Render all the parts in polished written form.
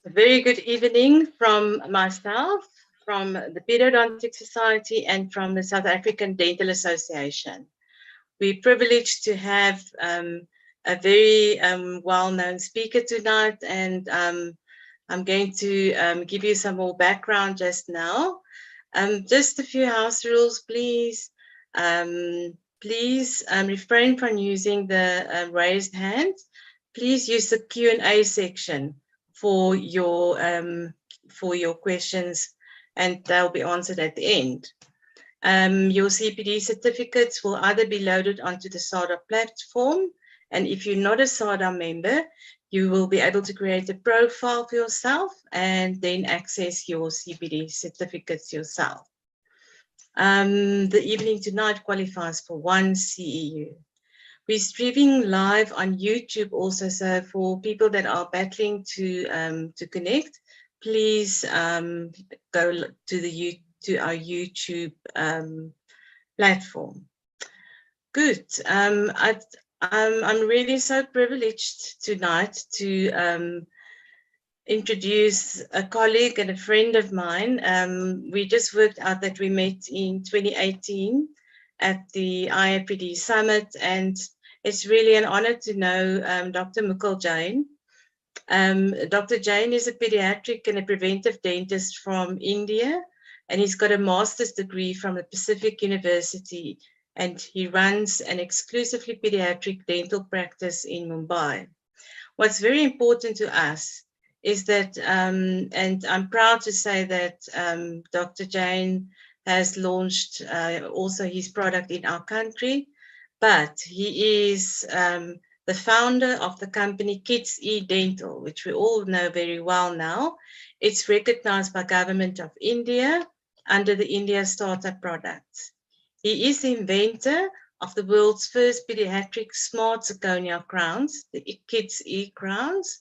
A very good evening from myself, from the Periodontic Society, and from the South African Dental Association. We're privileged to have a very well-known speaker tonight, and I'm going to give you some more background just now. Just a few house rules, please. Please refrain from using the raised hand. Please use the Q&A section for your questions, and they'll be answered at the end. Your CPD certificates will either be loaded onto the SADA platform, and if you're not a SADA member, you will be able to create a profile for yourself and then access your CPD certificates yourself. The evening tonight qualifies for 1 CEU. We're streaming live on YouTube also, so for people that are battling to connect, please go to our YouTube platform. Good. I'm really so privileged tonight to introduce a colleague and a friend of mine. We just worked out that we met in 2018 at the IAPD Summit, and it's really an honor to know Dr. Mukul Jain. Dr. Jain is a pediatric and a preventive dentist from India, and he's got a master's degree from the Pacific University, and he runs an exclusively pediatric dental practice in Mumbai. What's very important to us is that, and I'm proud to say that Dr. Jain has launched also his product in our country, but he is the founder of the company Kids E Dental, which we all know very well now. It's recognized by Government of India under the India Startup Products. He is the inventor of the world's first pediatric smart zirconia crowns, the Kids E crowns,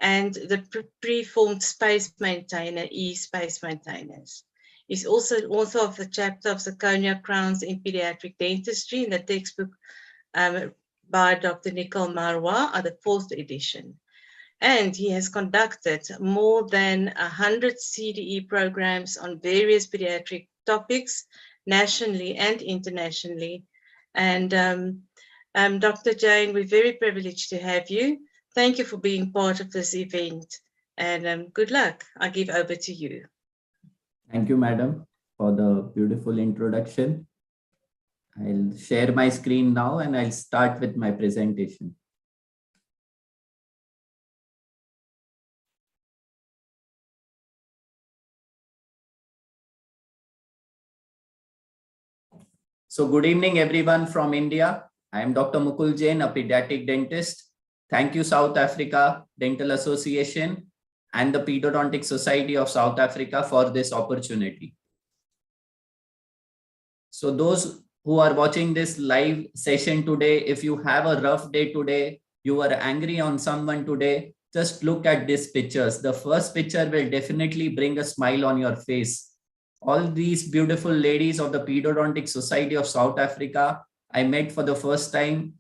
and the Preformed space maintainer, E space maintainers. He's also author of the chapter of zirconia crowns in pediatric dentistry in the textbook by Dr. Nicole Marwa, the 4th edition. And he has conducted more than 100 CDE programs on various pediatric topics, nationally and internationally. And Dr. Jain, we're very privileged to have you. Thank you for being part of this event, and good luck. I give over to you. Thank you, madam, for the beautiful introduction. I'll share my screen now and I'll start with my presentation. So good evening, everyone from India. I am Dr. Mukul Jain, a pediatric dentist. Thank you, South Africa Dental Association and the Periodontic Society of South Africa for this opportunity. So those who are watching this live session today, if you have a rough day today, you are angry on someone today, just look at these pictures. The first picture will definitely bring a smile on your face. All these beautiful ladies of the Periodontic Society of South Africa, I met for the first time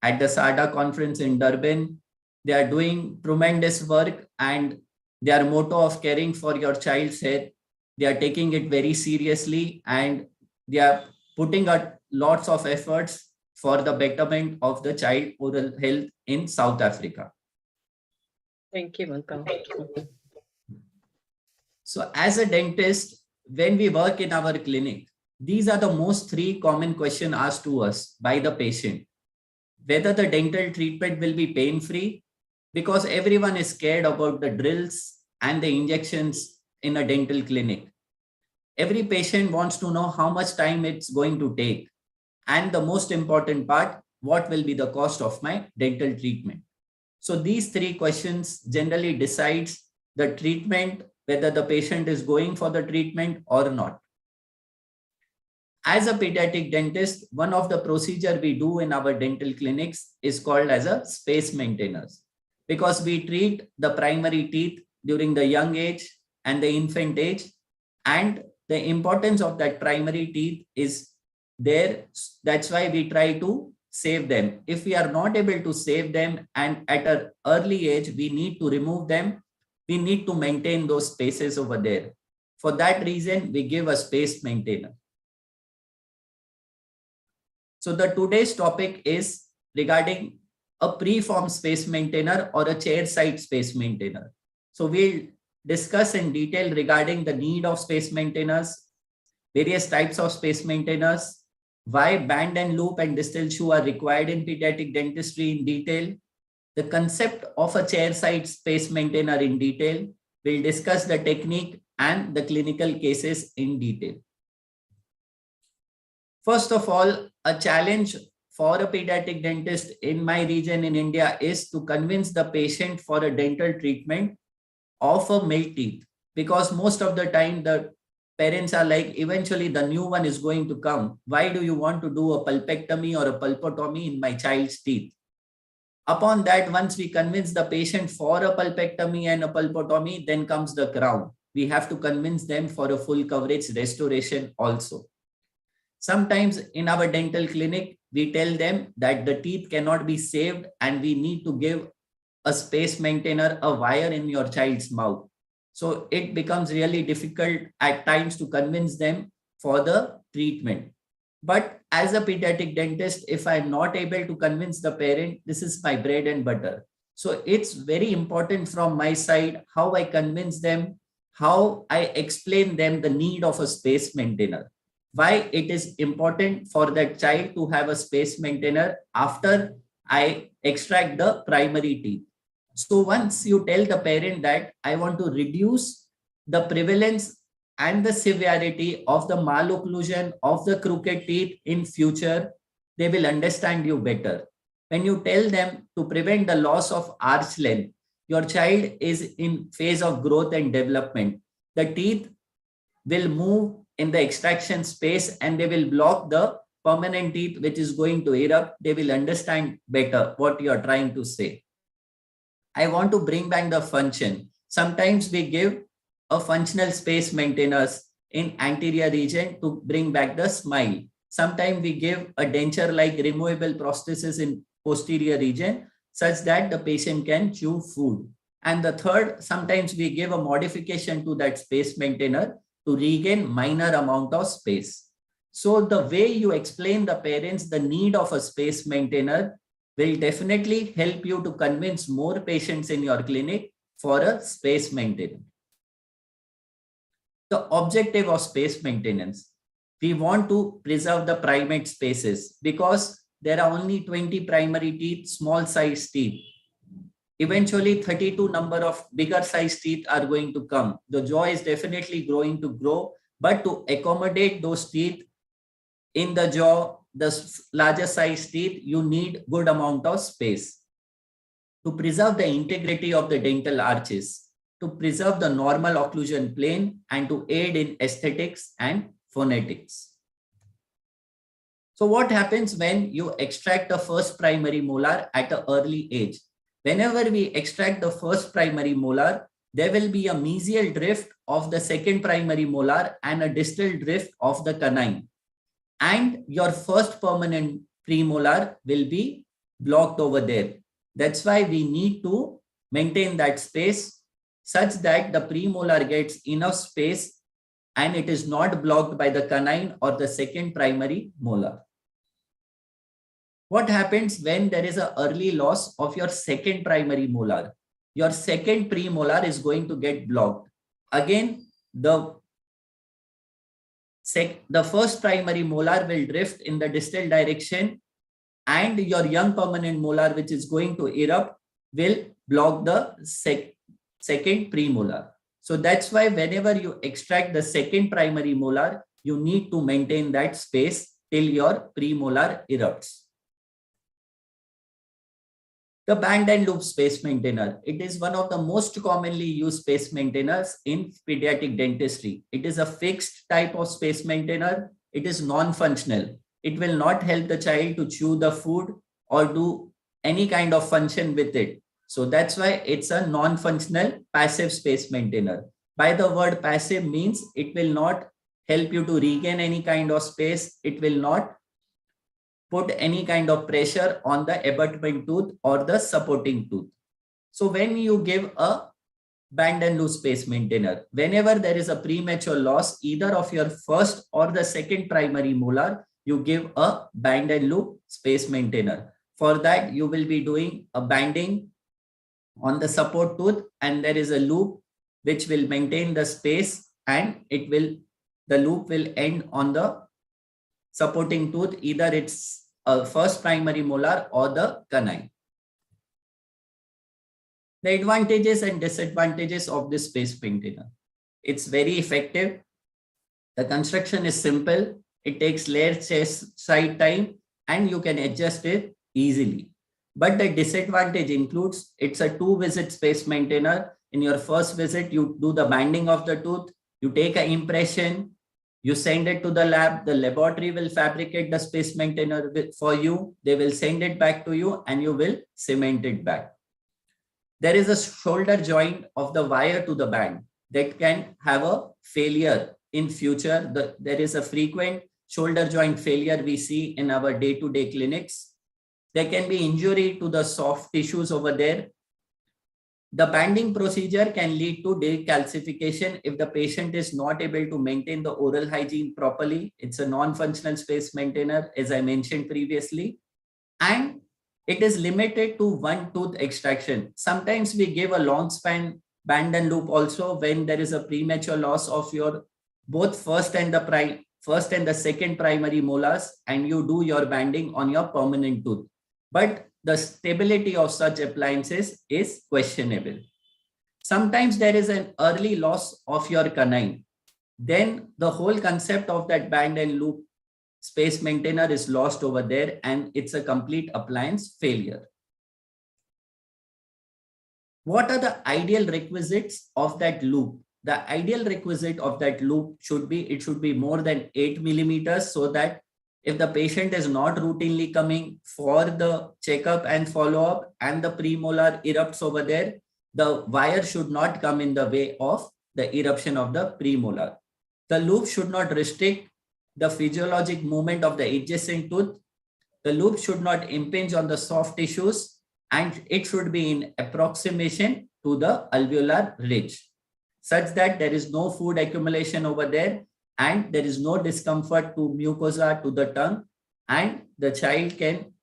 at the SADA conference in Durban. They are doing tremendous work, and their motto of caring for your child's health, they are taking it very seriously, and they are putting out lots of efforts for the betterment of the child oral health in South Africa. Thank you, Mukul. So as a dentist, when we work in our clinic, these are the most 3 common questions asked to us by the patient. Whether the dental treatment will be pain-free, because everyone is scared about the drills and the injections in a dental clinic. Every patient wants to know how much time it's going to take. And the most important part, what will be the cost of my dental treatment? So these 3 questions generally decides the treatment, whether the patient is going for the treatment or not. As a pediatric dentist, one of the procedure we do in our dental clinics is called as a space maintenance, because we treat the primary teeth during the young age and the infant age, and the importance of that primary teeth is there. That's why we try to save them. If we are not able to save them and at an early age, we need to remove them, we need to maintain those spaces over there. For that reason, we give a space maintainer. So the today's topic is regarding a preformed space maintainer or a chair side space maintainer. So we'll discuss in detail regarding the need of space maintainers, various types of space maintainers, why band and loop and distal shoe are required in pediatric dentistry in detail, the concept of a chair side space maintainer in detail. We'll discuss the technique and the clinical cases in detail. First of all, a challenge for a pediatric dentist in my region in India is to convince the patient for a dental treatment of a milk teeth, because most of the time the parents are like, eventually the new one is going to come. Why do you want to do a pulpectomy or a pulpotomy in my child's teeth? Upon that, once we convince the patient for a pulpectomy and a pulpotomy, then comes the crown. We have to convince them for a full coverage restoration also. Sometimes in our dental clinic, we tell them that the teeth cannot be saved and we need to give a space maintainer a wire in your child's mouth. So it becomes really difficult at times to convince them for the treatment. But as a pediatric dentist, if I'm not able to convince the parent, this is my bread and butter. So it's very important from my side how I convince them, how I explain them the need of a space maintainer, why it is important for that child to have a space maintainer after I extract the primary teeth. So once you tell the parent that I want to reduce the prevalence and the severity of the malocclusion of the crooked teeth in future, they will understand you better. When you tell them to prevent the loss of arch length, your child is in phase of growth and development. The teeth will move in the extraction space and they will block the permanent teeth which is going to erupt. They will understand better what you are trying to say. I want to bring back the function. Sometimes we give a functional space maintainers in anterior region to bring back the smile. Sometimes we give a denture-like removable prosthesis in posterior region such that the patient can chew food. And the third, sometimes we give a modification to that space maintainer to regain minor amount of space. So the way you explain the parents the need of a space maintainer will definitely help you to convince more patients in your clinic for a space maintenance. The objective of space maintenance, we want to preserve the primate spaces because there are only 20 primary teeth, small size teeth. Eventually 32 number of bigger size teeth are going to come. The jaw is definitely going to grow, but to accommodate those teeth in the jaw, the larger size teeth, you need good amount of space. To preserve the integrity of the dental arches, to preserve the normal occlusion plane, and to aid in aesthetics and phonetics. So what happens when you extract the first primary molar at an early age? Whenever we extract the first primary molar, there will be a mesial drift of the second primary molar and a distal drift of the canine. And your first permanent premolar will be blocked over there. That's why we need to maintain that space such that the premolar gets enough space and it is not blocked by the canine or the second primary molar. What happens when there is an early loss of your second primary molar? Your second premolar is going to get blocked. Again, the first primary molar will drift in the distal direction and your young permanent molar, which is going to erupt, will block the second premolar. So that's why whenever you extract the second primary molar, you need to maintain that space till your premolar erupts. The band and loop space maintainer. It is one of the most commonly used space maintainers in pediatric dentistry. It is a fixed type of space maintainer. It is non-functional. It will not help the child to chew the food or do any kind of function with it. So that's why it's a non-functional passive space maintainer. By the word passive means it will not help you to regain any kind of space. It will not put any kind of pressure on the abutment tooth or the supporting tooth. So when you give a band and loop space maintainer. Whenever there is a premature loss, either of your first or the second primary molar, you give a band and loop space maintainer. For that, you will be doing a banding on the support tooth, and there is a loop which will maintain the space, and the loop will end on the supporting tooth, either it's a first primary molar or the canine. The advantages and disadvantages of this space maintainer. It's very effective. The construction is simple. It takes less side time and you can adjust it easily. But the disadvantage includes it's a 2-visit space maintainer. In your first visit, you do the banding of the tooth, you take an impression, you send it to the lab, the laboratory will fabricate the space maintainer for you, they will send it back to you and you will cement it back. There is a shoulder joint of the wire to the band that can have a failure in future. There is a frequent shoulder joint failure we see in our day-to-day clinics. There can be injury to the soft tissues over there. The banding procedure can lead to decalcification if the patient is not able to maintain the oral hygiene properly. It's a non-functional space maintainer, as I mentioned previously. And it is limited to one tooth extraction. Sometimes we give a long span band and loop also when there is a premature loss of your both first and the second primary molars, and you do your banding on your permanent tooth. But the stability of such appliances is questionable. Sometimes there is an early loss of your canine. Then the whole concept of that band and loop space maintainer is lost over there and it's a complete appliance failure. What are the ideal requisites of that loop? The ideal requisite of that loop should be more than 8 millimeters, so that if the patient is not routinely coming for the checkup and follow-up and the premolar erupts over there, the wire should not come in the way of the eruption of the premolar. The loop should not restrict the physiologic movement of the adjacent tooth. The loop should not impinge on the soft tissues, and it should be in approximation to the alveolar ridge, such that there is no food accumulation over there and there is no discomfort to mucosa, to the tongue, and the child can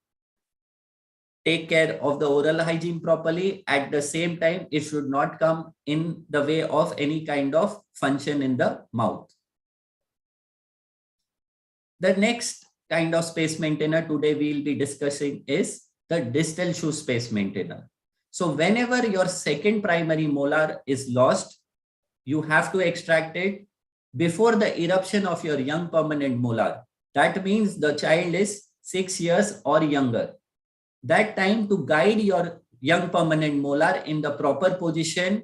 take care of the oral hygiene properly. At the same time, it should not come in the way of any kind of function in the mouth. The next kind of space maintainer today we will be discussing is the distal shoe space maintainer. So whenever your second primary molar is lost, you have to extract it before the eruption of your young permanent molar. That means the child is 6 years or younger. That time, to guide your young permanent molar in the proper position,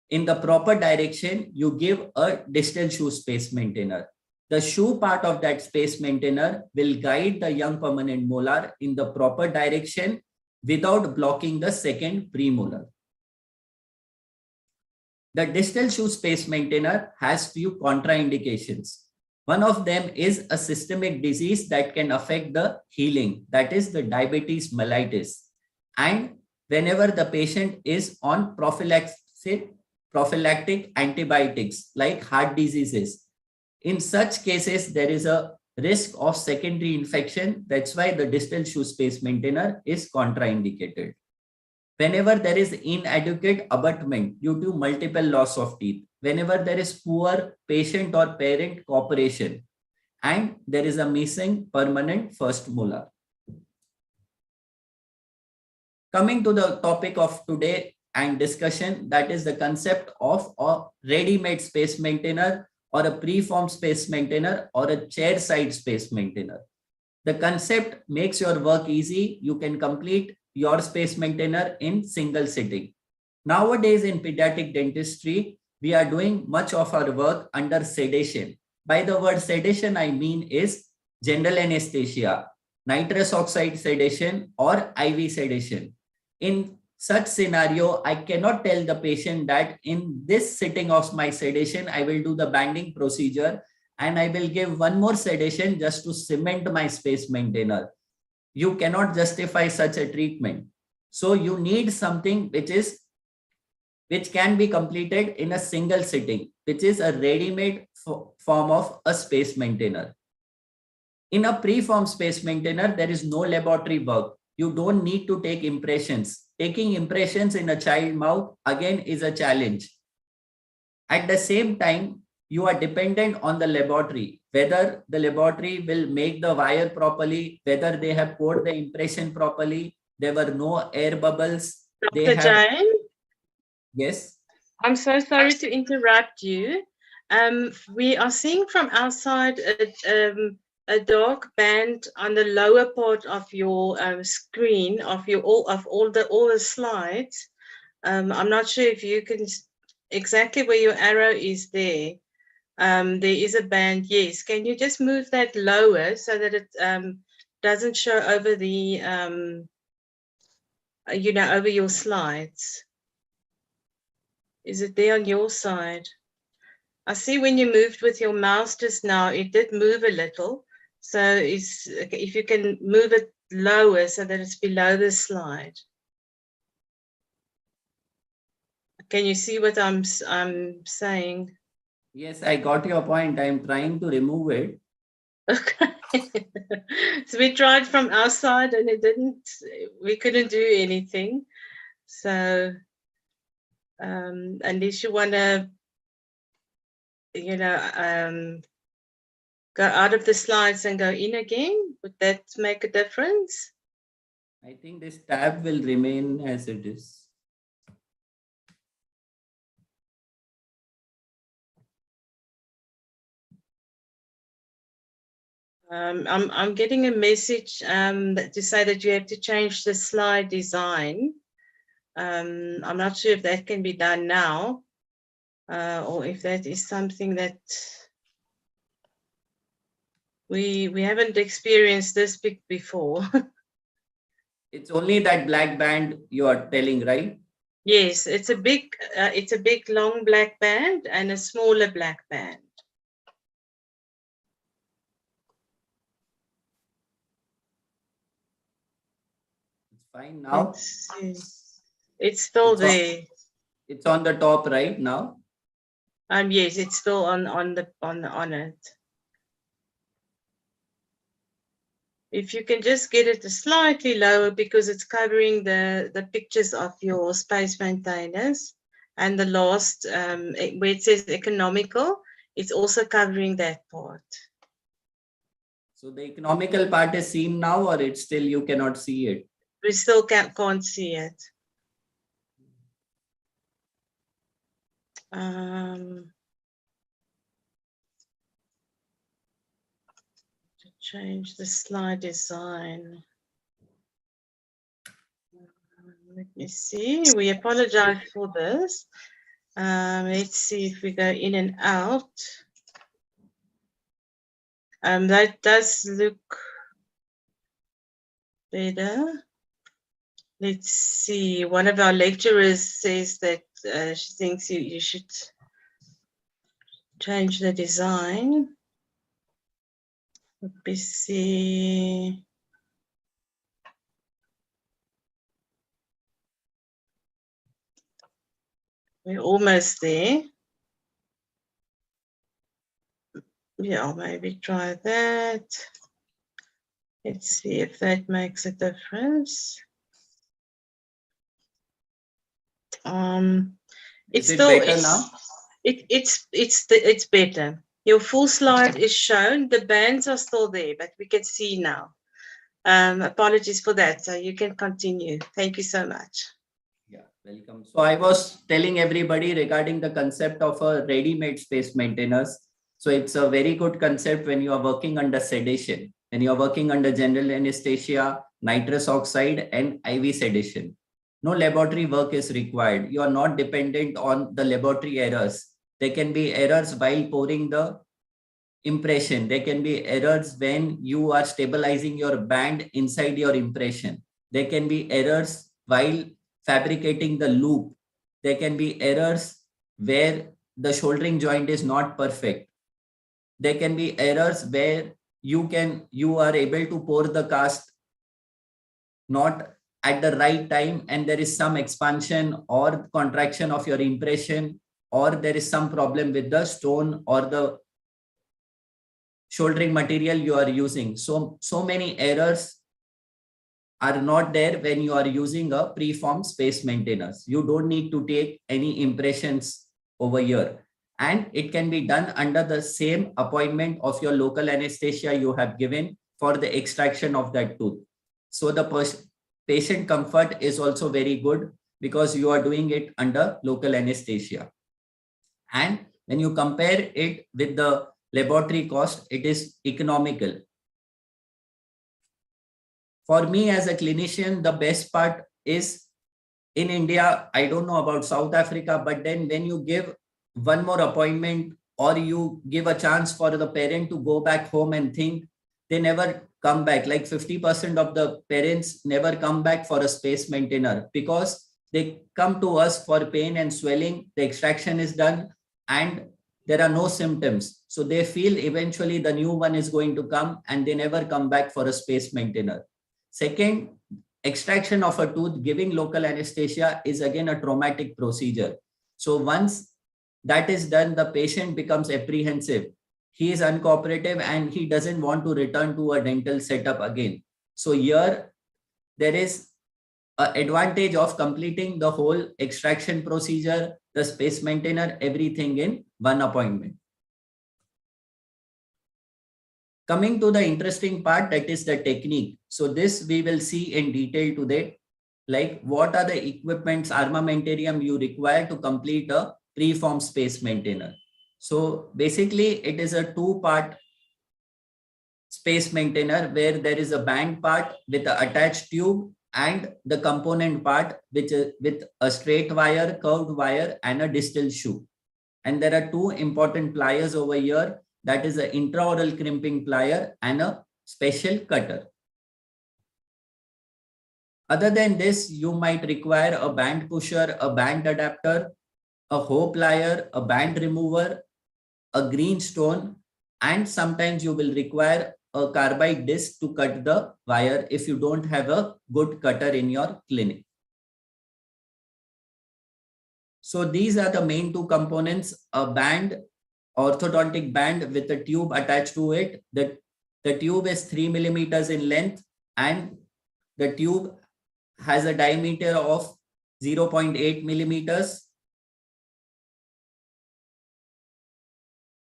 in the proper direction, you give a distal shoe space maintainer. The shoe part of that space maintainer will guide the young permanent molar in the proper direction without blocking the second premolar. The distal shoe space maintainer has few contraindications. One of them is a systemic disease that can affect the healing, that is the diabetes mellitus. And whenever the patient is on prophylactic antibiotics like heart diseases, in such cases, there is a risk of secondary infection. That's why the distal shoe space maintainer is contraindicated. Whenever there is inadequate abutment due to multiple loss of teeth, whenever there is poor patient or parent cooperation, and there is a missing permanent first molar. Coming to the topic of today and discussion, that is the concept of a ready-made space maintainer or a preformed space maintainer or a chair side space maintainer. The concept makes your work easy. You can complete your space maintainer in single sitting. Nowadays in pediatric dentistry, we are doing much of our work under sedation. By the word sedation, I mean is general anesthesia, nitrous oxide sedation or IV sedation. In such scenario, I cannot tell the patient that in this sitting of my sedation, I will do the banding procedure and I will give one more sedation just to cement my space maintainer. You cannot justify such a treatment. So you need something which is which can be completed in a single sitting, which is a ready-made form of a space maintainer. In a preformed space maintainer, there is no laboratory work. You don't need to take impressions. Taking impressions in a child mouth again is a challenge. At the same time, you are dependent on the laboratory, whether the laboratory will make the wire properly, whether they have poured the impression properly, there were no air bubbles. Dr. Jain? Yes. I'm so sorry to interrupt you. We are seeing from outside a dark band on the lower part of your screen of all the slides. I'm not sure if you can exactly where your arrow is there. There is a band. Yes. Can you just move that lower so that it doesn't show over the over your slides? Is it there on your side? I see when you moved with your mouse just now, it did move a little. So if you can move it lower so that it's below the slide. Can you see what I'm saying? Yes, I got your point. I'm trying to remove it. Okay. So we tried from our side and we couldn't do anything. So unless you want to, go out of the slides and go in again, would that make a difference? I think this tab will remain as it is. I'm getting a message to say that you have to change the slide design. I'm not sure if that can be done now or if that is something that we haven't experienced this before. It's only that black band you are telling, right? Yes, it's a big long black band and a smaller black band. It's fine now. It's still there. It's on the top right now. Yes, it's still on it. If you can just get it slightly lower because it's covering the pictures of your space maintainers, and the last where it says economical, it's also covering that part. So the economical part is seen now, or it's still you cannot see it? We still can't see it. To change the slide design. Let me see. We apologize for this. Let's see if we go in and out. That does look better. Let's see. One of our lecturers says that she thinks you should change the design. Let me see. We're almost there. Yeah, I'll maybe try that. Let's see if that makes a difference. It's still better now? It's better. Your full slide is shown. The bands are still there, but we can see now. Apologies for that. So you can continue. Thank you so much. Yeah, welcome. So I was telling everybody regarding the concept of a ready-made space maintainers. So it's a very good concept when you are working under sedation, when you are working under general anesthesia, nitrous oxide, and IV sedation. No laboratory work is required. You are not dependent on the laboratory errors. There can be errors while pouring the impression. There can be errors when you are stabilizing your band inside your impression. There can be errors while fabricating the loop. There can be errors where the shouldering joint is not perfect. There can be errors where you are able to pour the cast not at the right time and there is some expansion or contraction of your impression, or there is some problem with the stone or the shouldering material you are using. So many errors are not there when you are using a preformed space maintainers. You don't need to take any impressions over here. And it can be done under the same appointment of your local anesthesia you have given for the extraction of that tooth. So the patient comfort is also very good because you are doing it under local anesthesia. And when you compare it with the laboratory cost, it is economical. For me as a clinician, the best part is in India, I don't know about South Africa, but then when you give one more appointment or you give a chance for the parent to go back home and think, they never come back. Like 50% of the parents never come back for a space maintainer because they come to us for pain and swelling. The extraction is done and there are no symptoms. So they feel eventually the new one is going to come and they never come back for a space maintainer. Second, extraction of a tooth, giving local anesthesia is again a traumatic procedure. So once that is done, the patient becomes apprehensive. He is uncooperative and he doesn't want to return to a dental setup again. So here there is an advantage of completing the whole extraction procedure, the space maintainer, everything in one appointment. Coming to the interesting part, that is the technique. So this we will see in detail today, like what are the equipments, armamentarium you require to complete a preformed space maintainer. So basically it is a two-part space maintainer where there is a band part with an attached tube and the component part which is with a straight wire, curved wire and a distal shoe. And there are two important pliers over here. That is an intraoral crimping plier and a special cutter. Other than this, you might require a band pusher, a band adapter, a hoe plier, a band remover, a green stone, and sometimes you will require a carbide disc to cut the wire if you don't have a good cutter in your clinic. So these are the main two components, a band, orthodontic band with a tube attached to it. The tube is 3 millimeters in length and the tube has a diameter of 0.8 millimeters.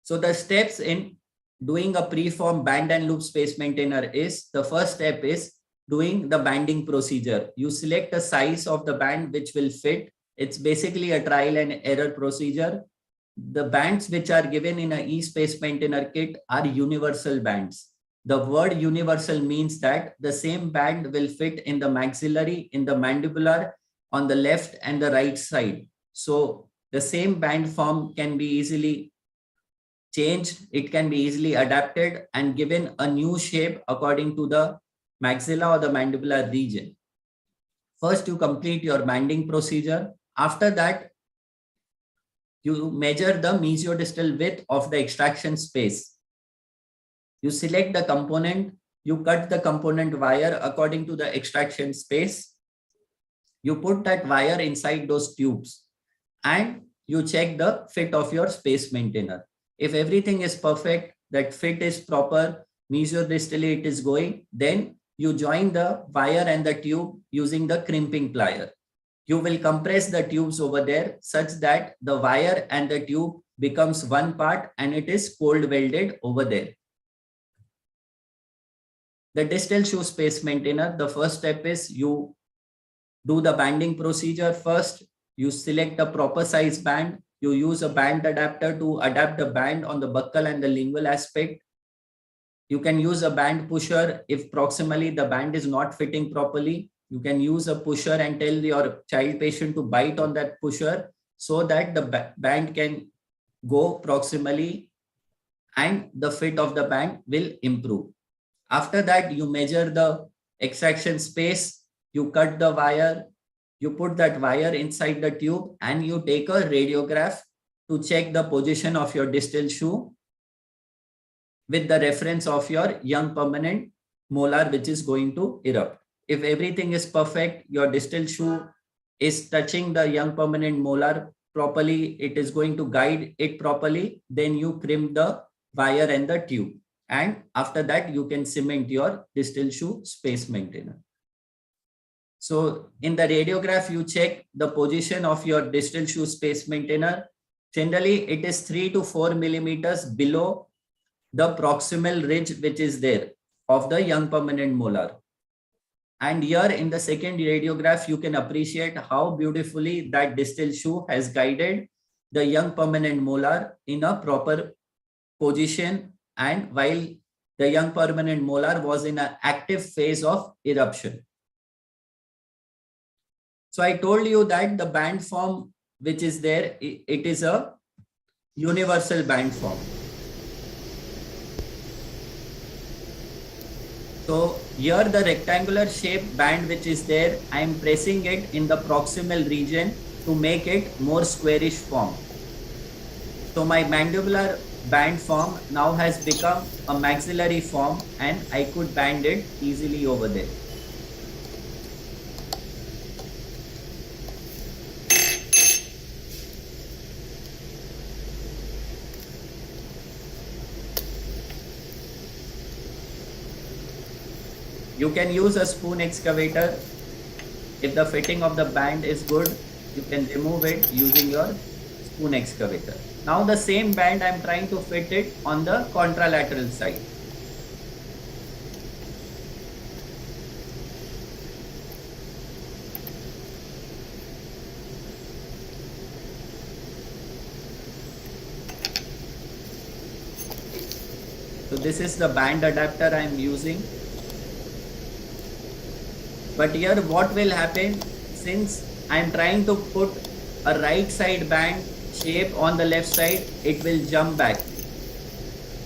So the steps in doing a preformed band and loop space maintainer is, the first step is doing the banding procedure. You select the size of the band which will fit. It's basically a trial and error procedure. The bands which are given in a e-space maintainer kit are universal bands. The word universal means that the same band will fit in the maxillary, in the mandibular, on the left and the right side. So the same band form can be easily changed. It can be easily adapted and given a new shape according to the maxilla or the mandibular region. First, you complete your banding procedure. After that, you measure the mesiodistal width of the extraction space. You select the component, you cut the component wire according to the extraction space. You put that wire inside those tubes and you check the fit of your space maintainer. If everything is perfect, that fit is proper, mesiodistally it is going, then you join the wire and the tube using the crimping plier. You will compress the tubes over there such that the wire and the tube becomes one part and it is cold welded over there. The distal shoe space maintainer, the first step is you do the banding procedure first. You select a proper size band. You use a band adapter to adapt the band on the buccal and the lingual aspect. You can use a band pusher if proximally the band is not fitting properly. You can use a pusher and tell your child patient to bite on that pusher so that the band can go proximally and the fit of the band will improve. After that, you measure the extraction space, you cut the wire, you put that wire inside the tube and you take a radiograph to check the position of your distal shoe with the reference of your young permanent molar which is going to erupt. If everything is perfect, your distal shoe is touching the young permanent molar properly, it is going to guide it properly, then you crimp the wire and the tube. And after that, you can cement your distal shoe space maintainer. So in the radiograph, you check the position of your distal shoe space maintainer. Generally, it is 3 to 4 millimeters below the proximal ridge, which is there of the young permanent molar. And here in the second radiograph, you can appreciate how beautifully that distal shoe has guided the young permanent molar in a proper position, and while the young permanent molar was in an active phase of eruption. So I told you that the band form which is there, it is a universal band form. So here the rectangular shape band which is there, I am pressing it in the proximal region to make it more squarish form. So my mandibular band form now has become a maxillary form, and I could band it easily over there. You can use a spoon excavator. If the fitting of the band is good, you can remove it using your spoon excavator. Now the same band I am trying to fit it on the contralateral side. So this is the band adapter I am using. But here what will happen, since I am trying to put a right side band shape on the left side, it will jump back.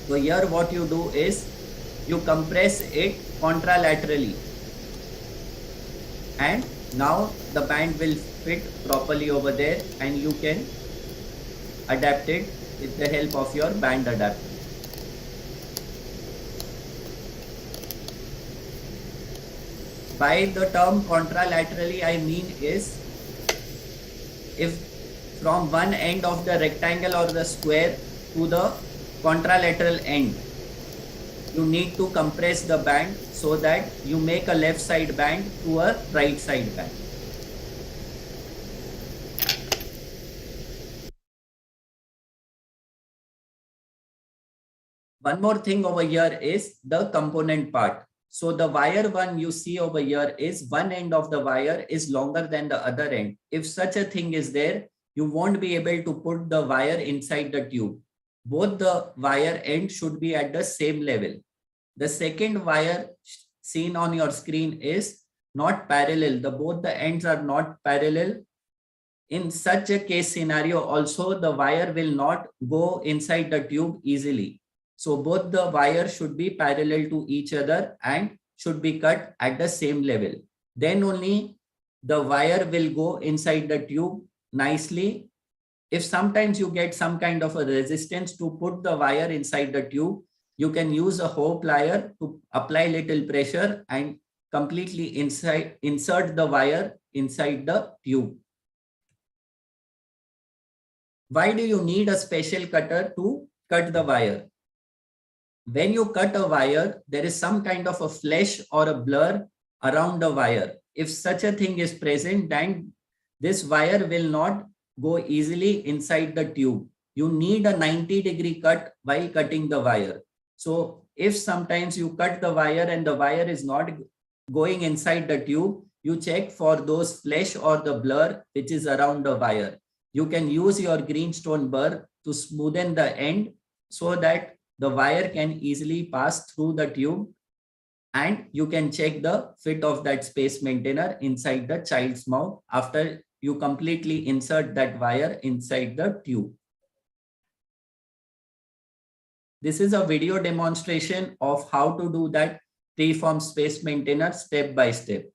So here what you do is you compress it contralaterally, and now the band will fit properly over there, and you can adapt it with the help of your band adapter. By the term contralaterally, I mean is if from one end of the rectangle or the square to the contralateral end, you need to compress the band so that you make a left side band to a right side band. One more thing over here is the component part. So the wire one you see over here is one end of the wire is longer than the other end. If such a thing is there, you won't be able to put the wire inside the tube. Both the wire ends should be at the same level. The second wire seen on your screen is not parallel. Both the ends are not parallel. In such a case scenario also, the wire will not go inside the tube easily. So both the wires should be parallel to each other and should be cut at the same level. Then only the wire will go inside the tube nicely. If sometimes you get some kind of a resistance to put the wire inside the tube, you can use a hoe plier to apply little pressure and completely insert the wire inside the tube. Why do you need a special cutter to cut the wire? When you cut a wire, there is some kind of a flesh or a blur around the wire. If such a thing is present, then this wire will not go easily inside the tube. You need a 90-degree cut while cutting the wire. So if sometimes you cut the wire and the wire is not going inside the tube, you check for those flesh or the blur which is around the wire. You can use your greenstone burr to smoothen the end so that the wire can easily pass through the tube, and you can check the fit of that space maintainer inside the child's mouth after you completely insert that wire inside the tube. This is a video demonstration of how to do that preformed space maintainer step by step.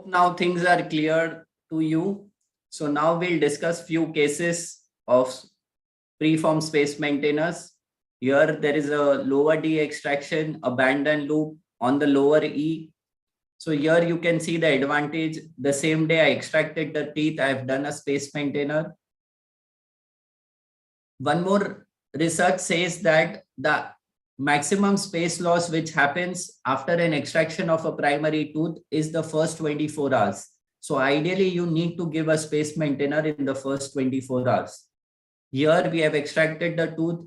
Hope now things are clear to you. So now we'll discuss few cases of preformed space maintainers. Here there is a lower D extraction, abandoned loop on the lower E. So here you can see the advantage. The same day I extracted the teeth, I have done a space maintainer. One more research says that the maximum space loss which happens after an extraction of a primary tooth is the first 24 hours. So ideally you need to give a space maintainer in the first 24 hours. Here we have extracted the tooth.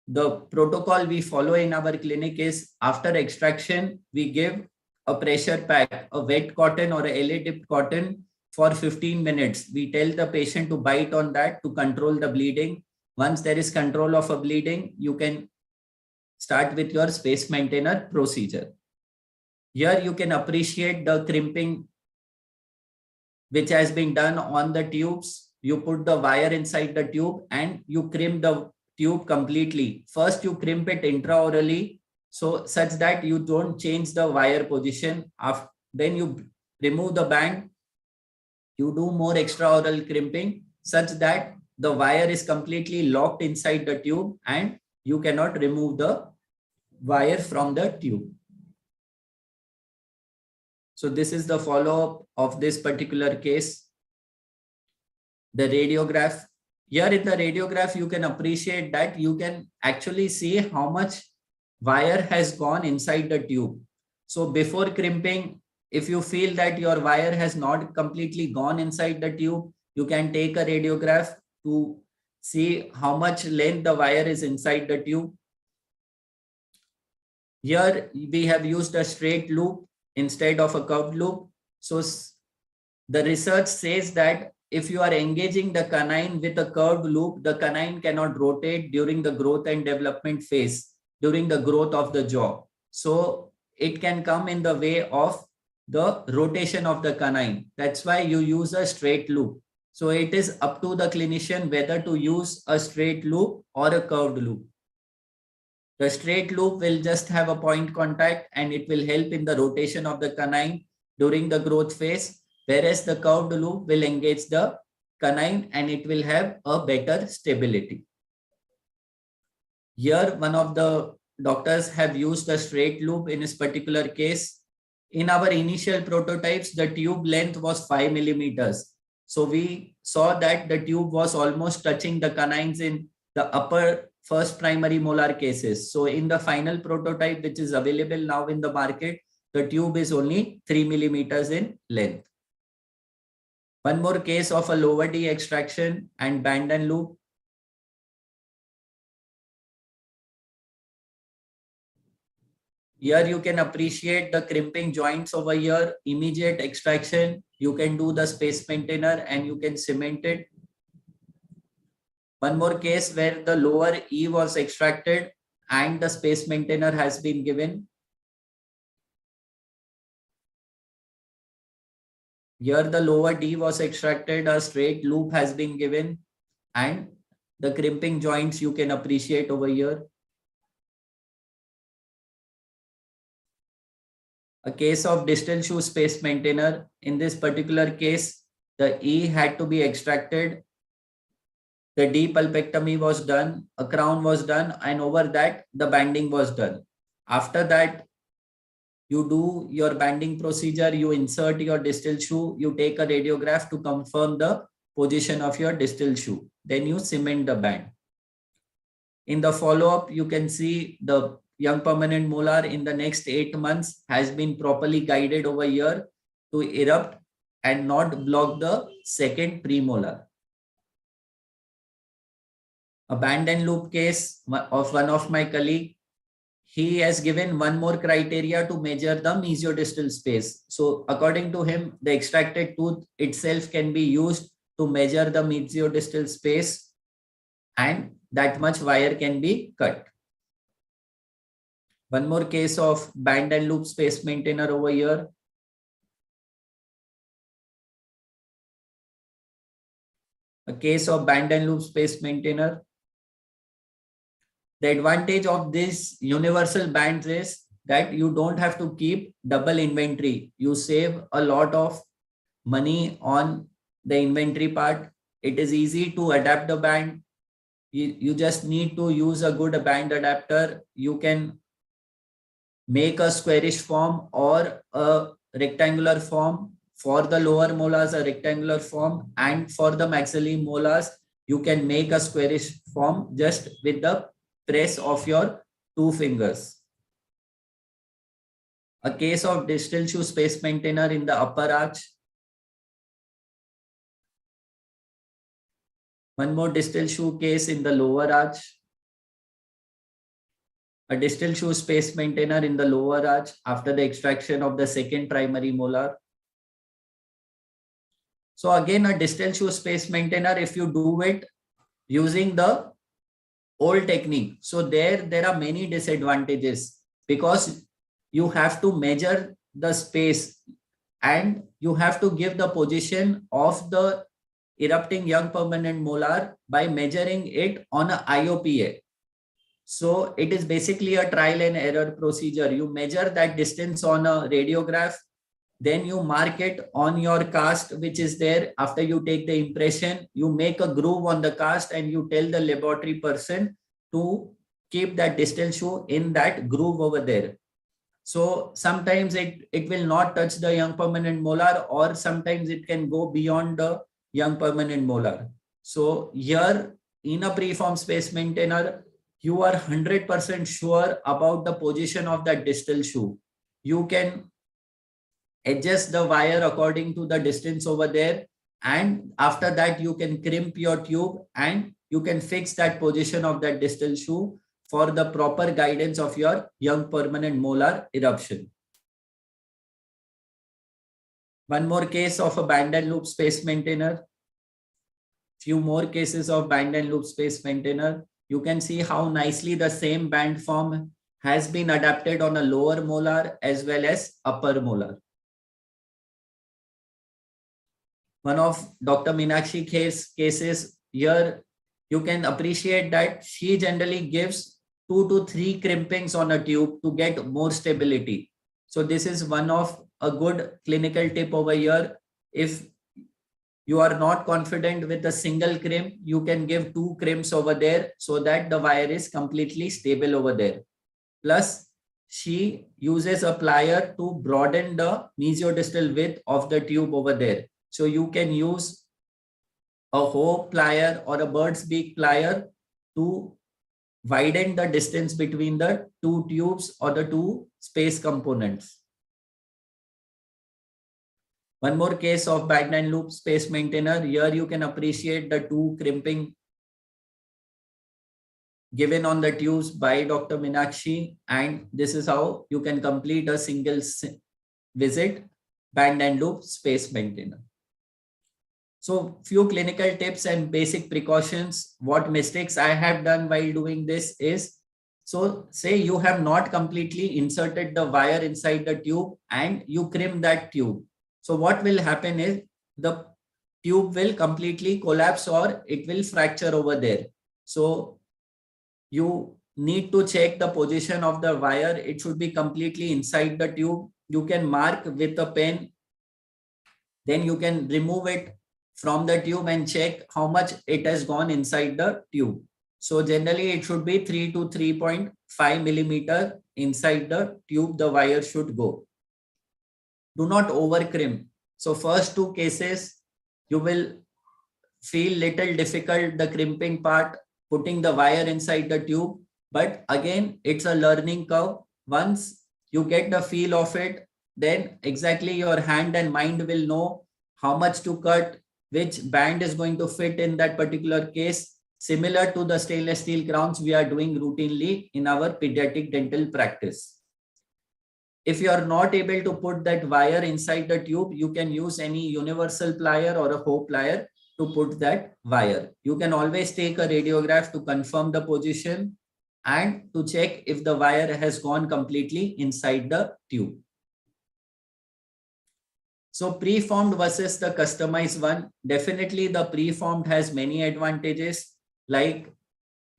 The protocol we follow in our clinic is after extraction, we give a pressure pack, a wet cotton or a LA dipped cotton for 15 minutes. We tell the patient to bite on that to control the bleeding. Once there is control of a bleeding, you can start with your space maintainer procedure. Here you can appreciate the crimping which has been done on the tubes. You put the wire inside the tube and you crimp the tube completely. First you crimp it intraorally, so such that you don't change the wire position. Then you remove the band. You do more extraoral crimping such that the wire is completely locked inside the tube and you cannot remove the wire from the tube. So this is the follow-up of this particular case. The radiograph. Here in the radiograph, you can appreciate that you can actually see how much wire has gone inside the tube. So before crimping, if you feel that your wire has not completely gone inside the tube, you can take a radiograph to see how much length the wire is inside the tube. Here we have used a straight loop instead of a curved loop. So the research says that if you are engaging the canine with a curved loop, the canine cannot rotate during the growth and development phase, during the growth of the jaw. So it can come in the way of the rotation of the canine. That's why you use a straight loop. So it is up to the clinician whether to use a straight loop or a curved loop. The straight loop will just have a point contact and it will help in the rotation of the canine during the growth phase, whereas the curved loop will engage the canine and it will have a better stability. Here, one of the doctors have used a straight loop in this particular case. In our initial prototypes, the tube length was 5 millimeters. So we saw that the tube was almost touching the canines in the upper first primary molar cases. So in the final prototype, which is available now in the market, the tube is only 3 millimeters in length. One more case of a lower D extraction and band and loop. Here you can appreciate the crimping joints over here, immediate extraction. You can do the space maintainer and you can cement it. One more case where the lower E was extracted and the space maintainer has been given. Here the lower D was extracted, a straight loop has been given and the crimping joints you can appreciate over here. A case of distal shoe space maintainer. In this particular case, the E had to be extracted. The depulpectomy was done, a crown was done, and over that, the banding was done. After that, you do your banding procedure, you insert your distal shoe, you take a radiograph to confirm the position of your distal shoe. Then you cement the band. In the follow-up, you can see the young permanent molar in the next 8 months has been properly guided over here to erupt and not block the second premolar. A band and loop case of one of my colleague, he has given one more criteria to measure the mesiodistal space. So according to him, the extracted tooth itself can be used to measure the mesiodistal space and that much wire can be cut. One more case of band and loop space maintainer over here. A case of band and loop space maintainer. The advantage of this universal bands is that you don't have to keep double inventory. You save a lot of money on the inventory part. It is easy to adapt the band. You just need to use a good band adapter. You can make a squarish form or a rectangular form. For the lower molars, a rectangular form, and for the maxillary molars, you can make a squarish form just with the press of your 2 fingers. A case of distal shoe space maintainer in the upper arch. One more distal shoe case in the lower arch. A distal shoe space maintainer in the lower arch after the extraction of the second primary molar. So again, a distal shoe space maintainer, if you do it using the old technique, so there are many disadvantages, because you have to measure the space and you have to give the position of the erupting young permanent molar by measuring it on a IOPA. So it is basically a trial and error procedure. You measure that distance on a radiograph, then you mark it on your cast, which is there. After you take the impression, you make a groove on the cast and you tell the laboratory person to keep that distal shoe in that groove over there. So sometimes it will not touch the young permanent molar, or sometimes it can go beyond the young permanent molar. So here in a preformed space maintainer, you are 100% sure about the position of that distal shoe. You can adjust the wire according to the distance over there, and after that you can crimp your tube and you can fix that position of that distal shoe for the proper guidance of your young permanent molar eruption. One more case of a band and loop space maintainer. Few more cases of band and loop space maintainer. You can see how nicely the same band form has been adapted on a lower molar as well as upper molar. One of Dr. Meenakshi cases here, you can appreciate that she generally gives 2 to 3 crimpings on a tube to get more stability. So this is one of a good clinical tip over here. If you are not confident with a single crimp, you can give 2 crimps over there so that the wire is completely stable over there. Plus, she uses a plier to broaden the mesiodistal width of the tube over there. So you can use a hoe plier or a bird's beak plier to widen the distance between the 2 tubes or the 2 space components. One more case of band and loop space maintainer. Here you can appreciate the 2 crimping given on the tubes by Dr. Meenakshi, and this is how you can complete a single visit band and loop space maintainer. So few clinical tips and basic precautions. What mistakes I have done while doing this is, so say you have not completely inserted the wire inside the tube and you crimp that tube. So what will happen is the tube will completely collapse or it will fracture over there. So you need to check the position of the wire. It should be completely inside the tube. You can mark with a pen. Then you can remove it from the tube and check how much it has gone inside the tube. So generally it should be 3 to 3.5 millimeter inside the tube the wire should go. Do not over crimp. So first 2 cases, you will feel little difficult, the crimping part, putting the wire inside the tube. But again, it's a learning curve. Once you get the feel of it, then exactly your hand and mind will know how much to cut, which band is going to fit in that particular case, similar to the stainless steel crowns we are doing routinely in our pediatric dental practice. If you are not able to put that wire inside the tube, you can use any universal plier or a hoe plier to put that wire. You can always take a radiograph to confirm the position and to check if the wire has gone completely inside the tube. So preformed versus the customized one. Definitely the preformed has many advantages, like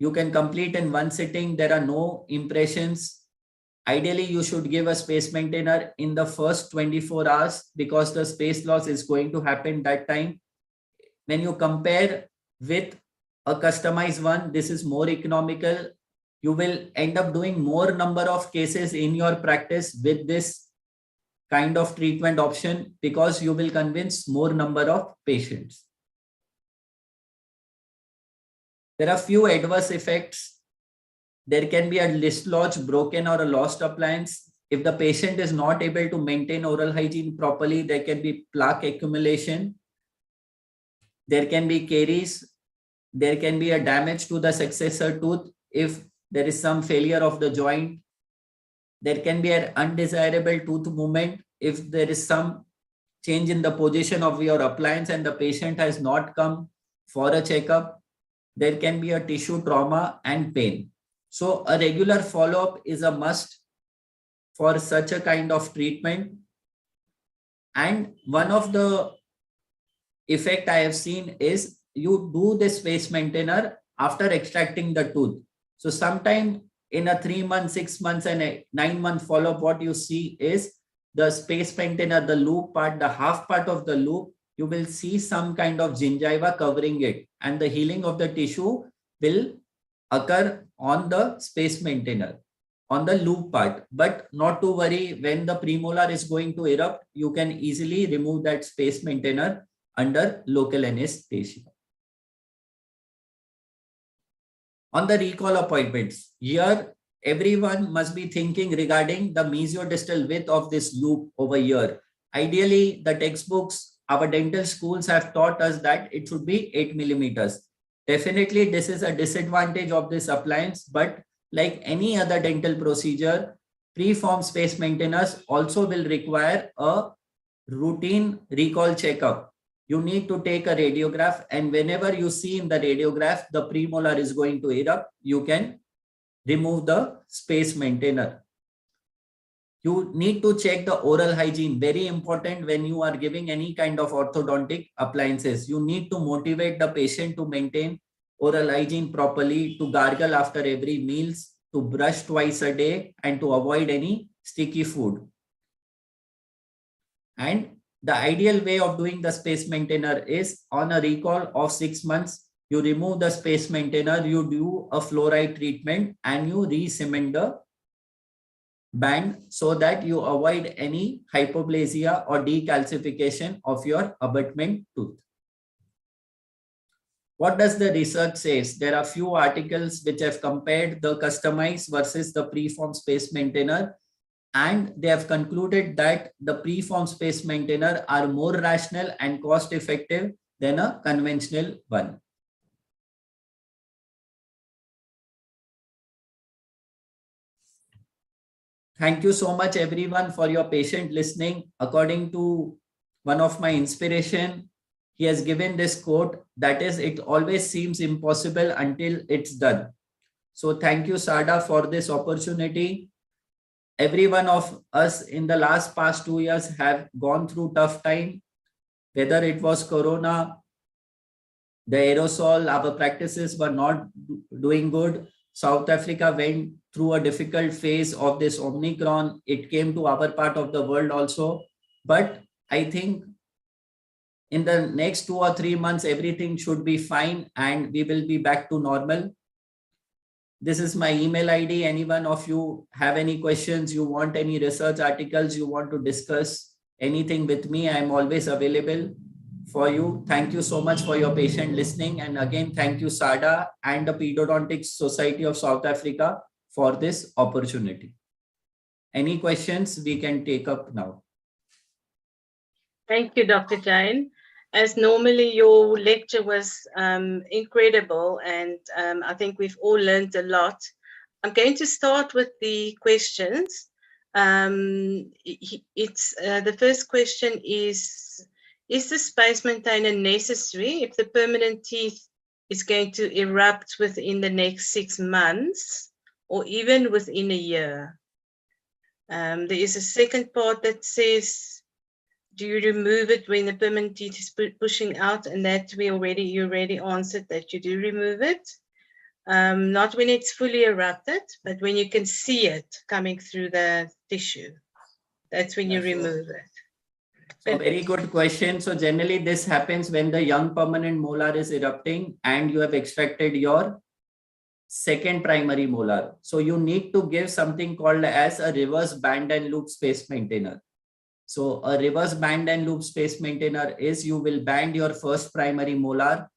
you can complete in one sitting. There are no impressions. Ideally, you should give a space maintainer in the first 24 hours because the space loss is going to happen that time. When you compare with a customized one, this is more economical. You will end up doing more number of cases in your practice with this kind of treatment option because you will convince more number of patients. There are few adverse effects. There can be a dislodged, broken or a lost appliance. If the patient is not able to maintain oral hygiene properly, there can be plaque accumulation. There can be caries. There can be a damage to the successor tooth if there is some failure of the joint. There can be an undesirable tooth movement if there is some change in the position of your appliance and the patient has not come for a checkup. There can be a tissue trauma and pain. So a regular follow-up is a must for such a kind of treatment. And one of the effect I have seen is you do the space maintainer after extracting the tooth. So sometime in a 3 months, 6 months and a 9-month follow-up, what you see is the space maintainer, the loop part, the half part of the loop, you will see some kind of gingiva covering it and the healing of the tissue will occur on the space maintainer, on the loop part. But not to worry, when the premolar is going to erupt, you can easily remove that space maintainer under local anesthesia. On the recall appointments, here everyone must be thinking regarding the mesiodistal width of this loop over here. Ideally, the textbooks, our dental schools have taught us that it should be 8 millimeters. Definitely, this is a disadvantage of this appliance, but like any other dental procedure, preformed space maintainers also will require a routine recall checkup. You need to take a radiograph, and whenever you see in the radiograph the premolar is going to erupt, you can remove the space maintainer. You need to check the oral hygiene. Very important when you are giving any kind of orthodontic appliances. You need to motivate the patient to maintain oral hygiene properly, to gargle after every meals, to brush twice a day, and to avoid any sticky food. And the ideal way of doing the space maintainer is on a recall of 6 months, you remove the space maintainer, you do a fluoride treatment and you re-cement the band so that you avoid any hypoplasia or decalcification of your abutment tooth. What does the research say? There are few articles which have compared the customized versus the preformed space maintainer, and they have concluded that the preformed space maintainer are more rational and cost effective than a conventional one. Thank you so much everyone for your patient listening. According to one of my inspiration, he has given this quote, that is, it always seems impossible until it's done. So thank you, SADA, for this opportunity. Every one of us in the past 2 years have gone through tough time, whether it was Corona, the aerosol, our practices were not doing good. South Africa went through a difficult phase of this Omicron. It came to our part of the world also. But I think in the next 2 or 3 months, everything should be fine and we will be back to normal. This is my email ID. Any one of you have any questions, you want any research articles, you want to discuss anything with me, I am always available for you. Thank you so much for your patient listening. And again, thank you, SADA and the Pedodontics Society of South Africa for this opportunity. Any questions we can take up now? Thank you, Dr. Jain. As normally, your lecture was incredible, and I think we've all learned a lot. I'm going to start with the questions. The first question is the space maintainer necessary if the permanent teeth is going to erupt within the next 6 months or even within a year? There is a second part that says, do you remove it when the permanent teeth is pushing out? And that you already answered that you do remove it. Not when it's fully erupted, but when you can see it coming through the tissue. That's when you remove it. So very good question. So generally this happens when the young permanent molar is erupting and you have extracted your second primary molar. So you need to give something called as a reverse band and loop space maintainer. So a reverse band and loop space maintainer is you will band your first primary molar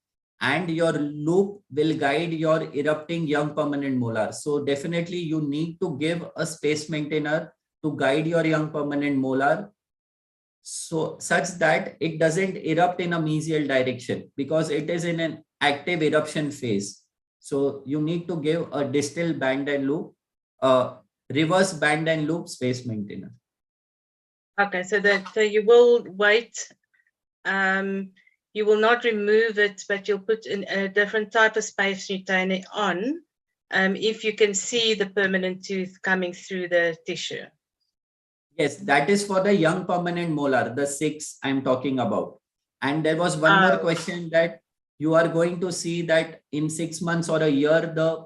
and your loop will guide your erupting young permanent molar. So definitely you need to give a space maintainer to guide your young permanent molar, so such that it doesn't erupt in a mesial direction because it is in an active eruption phase. So you need to give a distal band and loop, reverse band and loop space maintainer. Okay, so you will wait. You will not remove it, but you'll put in a different type of space maintainer on, if you can see the permanent tooth coming through the tissue. Yes, that is for the young permanent molar, the 6 I'm talking about. And there was one more question that you are going to see that in 6 months or a year, the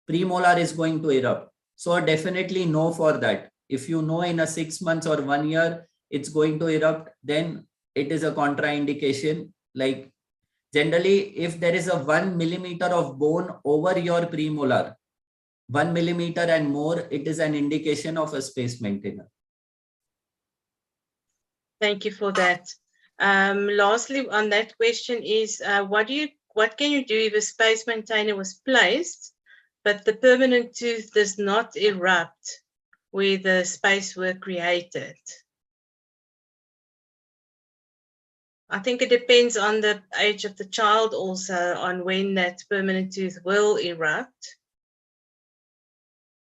premolar is going to erupt. So definitely no for that. If you know in a 6 months or 1 year, it's going to erupt, then it is a contraindication. Like generally, if there is a 1 millimeter of bone over your premolar, 1 millimeter and more, it is an indication of a space maintainer. Thank you for that. Lastly, on that question is, what can you do if a space maintainer was placed, but the permanent tooth does not erupt where the space were created? I think it depends on the age of the child also, on when that permanent tooth will erupt.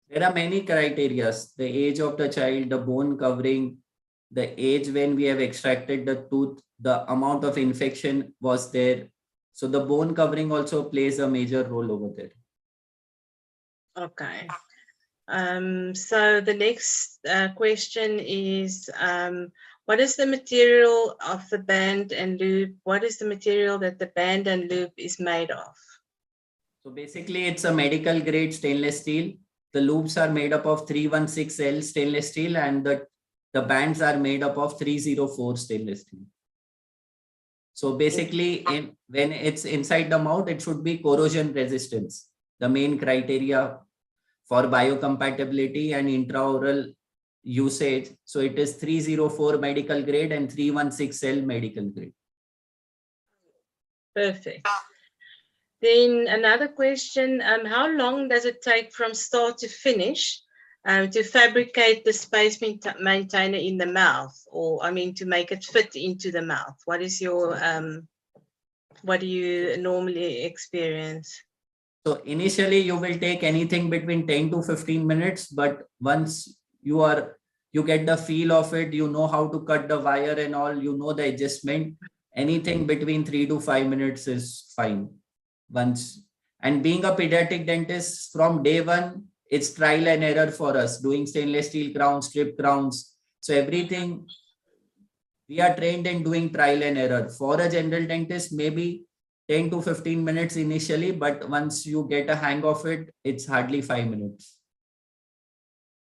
There are many criteria: the age of the child, the bone covering, the age when we have extracted the tooth, the amount of infection was there. So the bone covering also plays a major role over there. Okay. So the next question is, what is the material of the band and loop? What is the material that the band and loop is made of? So basically it's a medical grade stainless steel. The loops are made up of 316L stainless steel and the bands are made up of 304 stainless steel. So basically when it's inside the mouth, it should be corrosion resistance, the main criteria for biocompatibility and intraoral usage. So it is 304 medical grade and 316L medical grade. Perfect. Then another question, how long does it take from start to finish to fabricate the space maintainer in the mouth, or I mean to make it fit into the mouth? What is your, what do you normally experience? So initially you will take anything between 10 to 15 minutes, but once you get the feel of it, you know how to cut the wire and all, you know the adjustment, anything between 3 to 5 minutes is fine. And being a pediatric dentist from day one, it's trial and error for us, doing stainless steel crowns, strip crowns. So everything we are trained in doing trial and error. For a general dentist, maybe 10 to 15 minutes initially, but once you get a hang of it, it's hardly 5 minutes.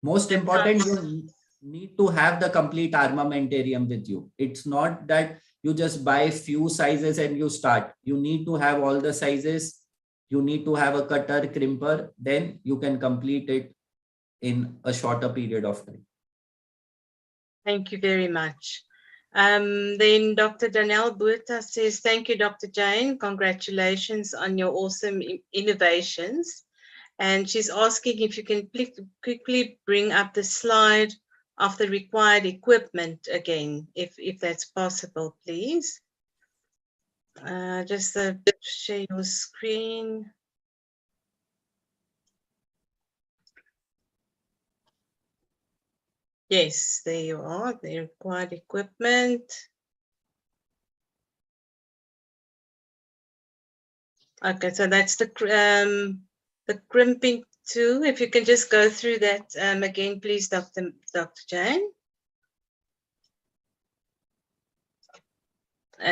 Most important, you need to have the complete armamentarium with you. It's not that you just buy few sizes and you start. You need to have all the sizes. You need to have a cutter, crimper, then you can complete it in a shorter period of time. Thank you very much. Then Dr. Danelle Buerta says, thank you, Dr. Jain. Congratulations on your awesome innovations. And she's asking if you can quickly bring up the slide of the required equipment again, if that's possible, please. Just share your screen. Yes, there you are, the required equipment. Okay, so that's the crimping tool. If you can just go through that again, please, Dr. Jain.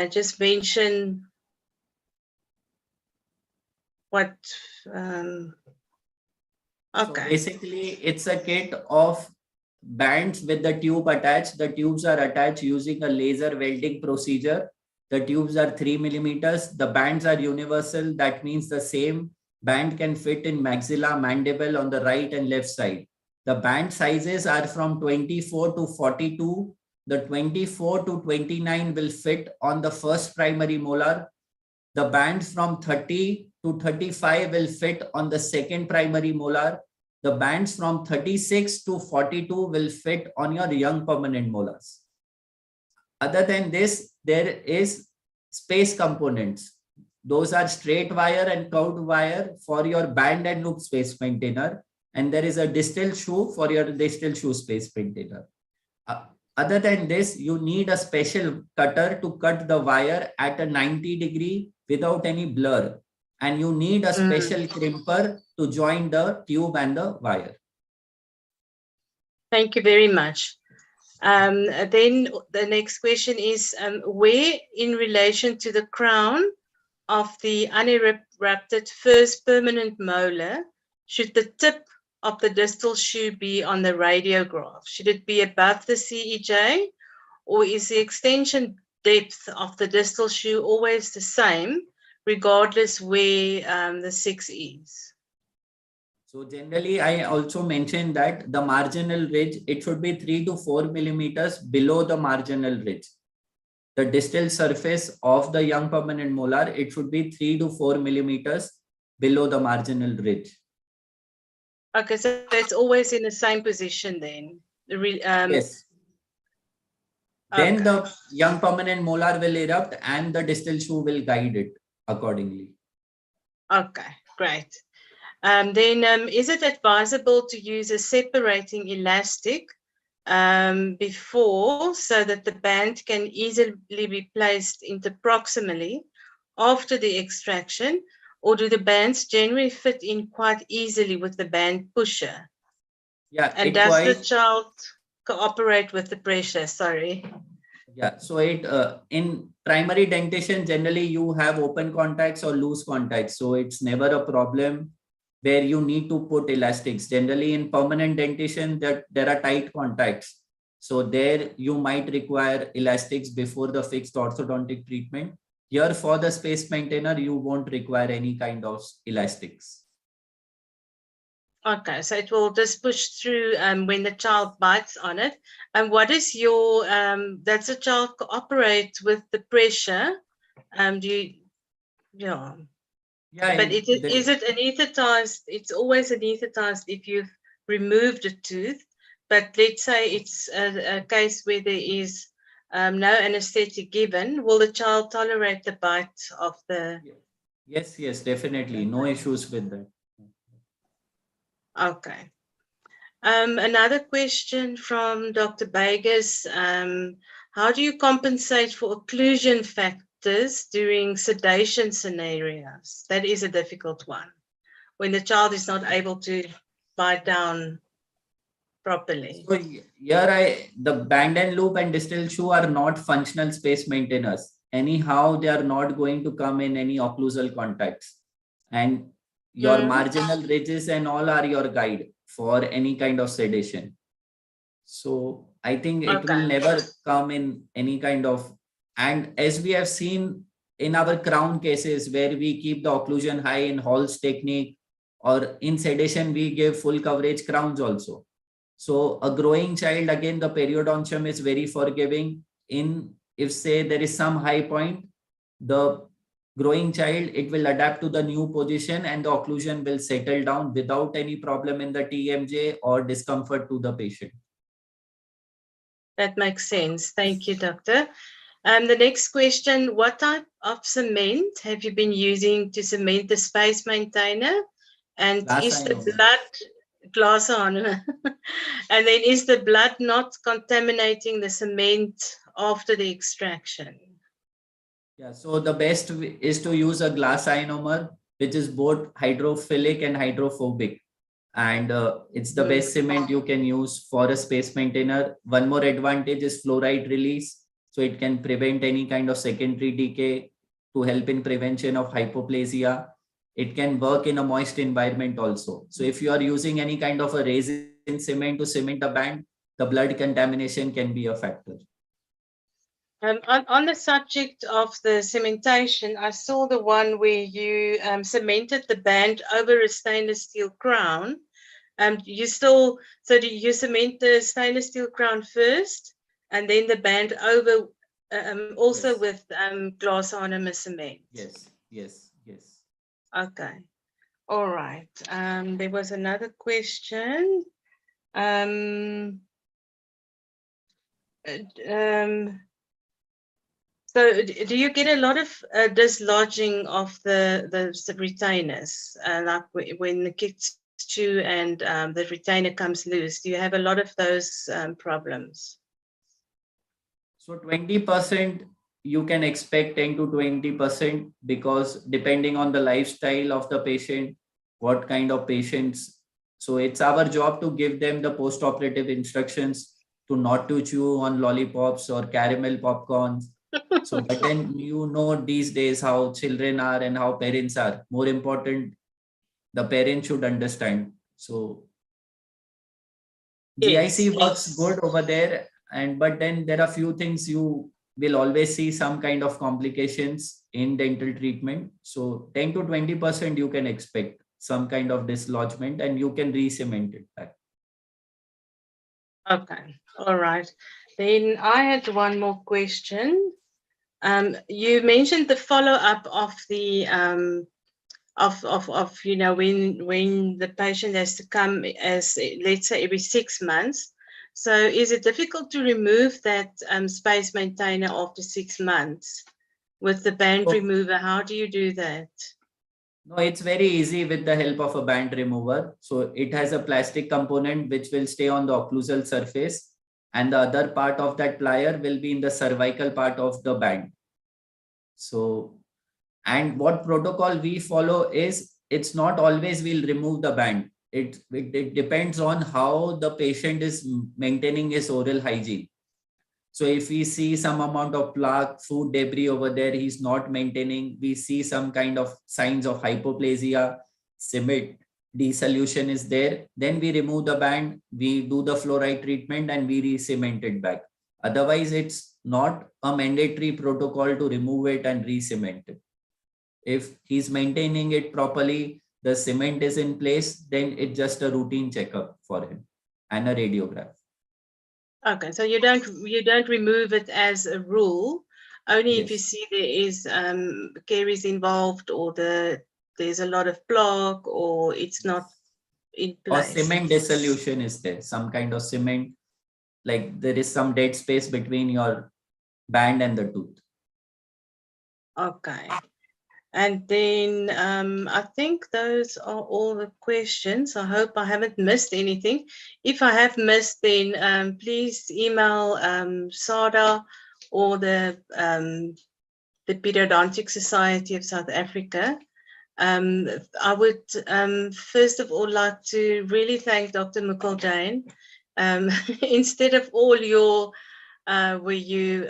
Just mention what? Um, So okay. basically, it's a kit of bands with the tube attached. The tubes are attached using a laser welding procedure. The tubes are 3 millimeters. The bands are universal. That means the same band can fit in maxilla, mandible on the right and left side. The band sizes are from 24 to 42. The 24 to 29 will fit on the first primary molar. The bands from 30 to 35 will fit on the second primary molar. The bands from 36 to 42 will fit on your young permanent molars. Other than this, there is space components. Those are straight wire and curved wire for your band and loop space maintainer. And there is a distal shoe for your distal shoe space maintainer. Other than this, you need a special cutter to cut the wire at a 90-degree without any blur. And you need a special crimper to join the tube and the wire. Thank you very much. Then the next question is, where in relation to the crown of the unerupted first permanent molar should the tip of the distal shoe be on the radiograph? Should it be above the CEJ, or is the extension depth of the distal shoe always the same, regardless where the 6 is? So generally, I also mentioned that the marginal ridge, it should be 3 to 4 millimeters below the marginal ridge. The distal surface of the young permanent molar, it should be 3 to 4 millimeters below the marginal ridge. Okay, so it's always in the same position then? Yes. Then the young permanent molar will erupt and the distal shoe will guide it accordingly. Okay, great. Then is it advisable to use a separating elastic before, so that the band can easily be placed interproximally after the extraction, or do the bands generally fit in quite easily with the band pusher? Yeah. And does the child cooperate with the pressure? Sorry. Yeah. So it in primary dentition, generally you have open contacts or loose contacts. So it's never a problem where you need to put elastics. Generally in permanent dentition, there are tight contacts. So there you might require elastics before the fixed orthodontic treatment. Here for the space maintainer, you won't require any kind of elastics. Okay, so it will just push through when the child bites on it. And what is your, does the child cooperate with the pressure? Do you, yeah. Yeah, but is it anesthetized? It's always anesthetized if you've removed a tooth. But let's say it's a case where there is no anesthetic given. Will the child tolerate the bite of the? Yes, definitely. No issues with that. Okay. Another question from Dr. Begas. How do you compensate for occlusion factors during sedation scenarios? That is a difficult one, when the child is not able to bite down properly. So here the band and loop and distal shoe are not functional space maintainers. Anyhow, they are not going to come in any occlusal contacts. And your marginal ridges and all are your guide for any kind of sedation. So I think it will never come in any kind of, and as we have seen in our crown cases where we keep the occlusion high in Hall's technique, or in sedation, we give full coverage crowns also. So a growing child, again, the periodontium is very forgiving. If say there is some high point, the growing child, it will adapt to the new position and the occlusion will settle down without any problem in the TMJ or discomfort to the patient. That makes sense. Thank you, doctor. The next question, what type of cement have you been using to cement the space maintainer? And is the blood glass on? And then is the blood not contaminating the cement after the extraction? Yeah, so the best is to use a glass ionomer, which is both hydrophilic and hydrophobic. And it's the best cement you can use for a space maintainer. One more advantage is fluoride release. So it can prevent any kind of secondary decay to help in prevention of hypoplasia. It can work in a moist environment also. So if you are using any kind of a resin cement to cement a band, the blood contamination can be a factor. On the subject of the cementation, I saw the one where you cemented the band over a stainless steel crown. So do you cement the stainless steel crown first and then the band over also Yes. with glass ornament cement? Yes, yes, yes. Okay. All right. There was another question. Um, So do you get a lot of dislodging of the retainers, like when the kids chew and the retainer comes loose? Do you have a lot of those problems? So 20% you can expect 10 to 20% because depending on the lifestyle of the patient, what kind of patients. So it's our job to give them the post-operative instructions to not to chew on lollipops or caramel popcorns. So, but then these days how children are and how parents are. More important, the parents should understand. So Yes, GIC works yes. good over there, but then there are few things you will always see some kind of complications in dental treatment. So 10 to 20% you can expect some kind of dislodgement and you can re-cement it back. Okay, all right. Then I had one more question. You mentioned the follow-up of the of when the patient has to come as, let's say, every 6 months. So is it difficult to remove that space maintainer after 6 months with the band So, remover? How do you do that? no, it's very easy with the help of a band remover. So it has a plastic component which will stay on the occlusal surface, and the other part of that plier will be in the cervical part of the band. So, and what protocol we follow is it's not always we'll remove the band. It depends on how the patient is maintaining his oral hygiene. So if we see some amount of plaque, food debris over there, he's not maintaining, we see some kind of signs of hypoplasia, cement dissolution is there, then we remove the band, we do the fluoride treatment and we re-cement it back. Otherwise, it's not a mandatory protocol to remove it and re-cement it. If he's maintaining it properly, the cement is in place, then it's just a routine checkup for him and a radiograph. Okay, so you don't remove it as a rule, only if you Yes. see there is caries involved or there's a lot of plaque or it's not in Or place. cement dissolution is there, some kind of cement, like there is some dead space between your band and the tooth. Okay. And then I think those are all the questions. I hope I haven't missed anything. If I have missed, then please email SADA or the Periodontic Society of South Africa. I would first of all like to really thank Dr. Dr Jain. Instead of all your where you